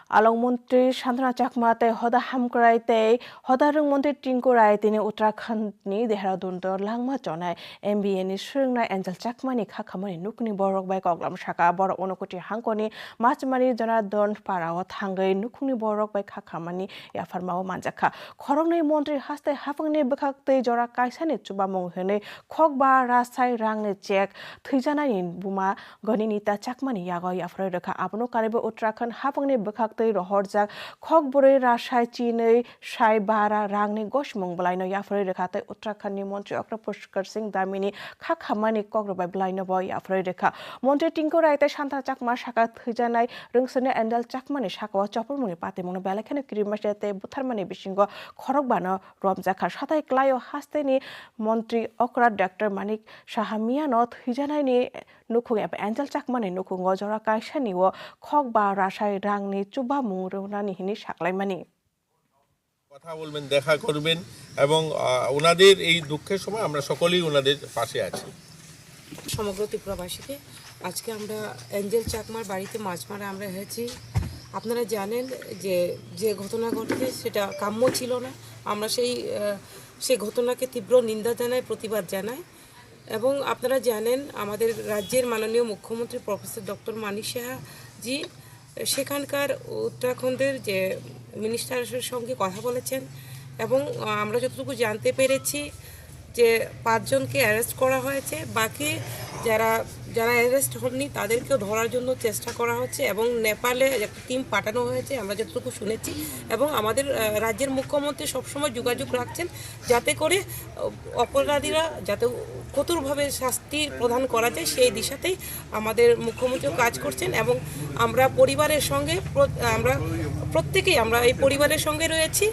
Along Mantri Shandana Chakmate Hoda Hamkraite Hoda Rung Mantri Tinkurai Tini Uttarakhand ni Dehradun Dor Langma Jonai MBA ni Shrungna Angel Chakmani Kakamani Nukni Borok by Koglam Shaka Borok Onokoti Hankoni Machmani Jonadon Parawat Hangai Nukni Borok by Kakamani Yafarmao Manjaka Korongni Mantri Haste Hafangni Bakakte Jora Kaisani Chubamong Hene Kogba Rasai Rangne Chek Tijanain Buma Goninita Chakmani Yago Yafreka Abno Karibu Uttarakhand Hafangni Bakak Rohorjak Khogbore Rashai Chine Shai Bara Rangni Goshmong Blaino Yafre Rekate Uttarakhand Mantri Okra Pushkar Singh Damini Kakhamani Kogrobai Blaino Boy Yafre Reka Mantri Tinkurai Shanta Chakma Shaka Thijanai Rungsene Endal Chakmani Shakawa Chopomuni Patimon Balakane Krimashete Butharmani Bishingo Khorogbano Romjaka Shatai Klayo Hasteni Mantri Okra Dr. Manik Shahamiano Thijanai Nukung Angel Chakmani Nukung Ojora Kaishaniwo Khogba Rashai Rangni Chuba Murunani Hini Shaklaimani কথা বলবেন দেখা করবেন এবং ওনাদের এই দুঃখের সময় আমরা সকলেই ওনাদের পাশে আছি সমগ্র ত্রিপুরাবাসীকে আজকে আমরা অ্যাঞ্জেল চাকমার বাড়িতে মাছ মারা আমরা হয়েছি আপনারা জানেন যে ঘটনা ঘটেছে সেটা কাম্য ছিল না আমরা সেই ঘটনাকে তীব্র নিন্দা জানাই প্রতিবাদ জানাই এবং আপনারা জানেন আমাদের রাজ্যের মাননীয় মুখ্যমন্ত্রী প্রফেসর ডক্টর মানিক সাহা জি সেখানকার উত্তরাখণ্ডের যে মিনিস্টারের সঙ্গে কথা বলেছেন এবং আমরা যতটুকু জানতে পেরেছি যে 5 জনকে অ্যারেস্ট করা হয়েছে বাকি যারা অ্যারেস্ট হননি তাদেরকেও ধরার জন্য চেষ্টা করা হচ্ছে এবং নেপালে একটা টিম পাঠানো হয়েছে আমরা যতটুকু শুনেছি এবং আমাদের রাজ্যের মুখ্যমন্ত্রী সবসময় যোগাযোগ রাখছেন যাতে করে অপরাধীরা যাতে কঠোরভাবে শাস্তি প্রদান করা যায় সেই দিশাতেই আমাদের মুখ্যমন্ত্রী কাজ করছেন এবং আমরা পরিবারের সঙ্গে আমরা প্রত্যেকেই আমরা এই পরিবারের সঙ্গে রয়েছি।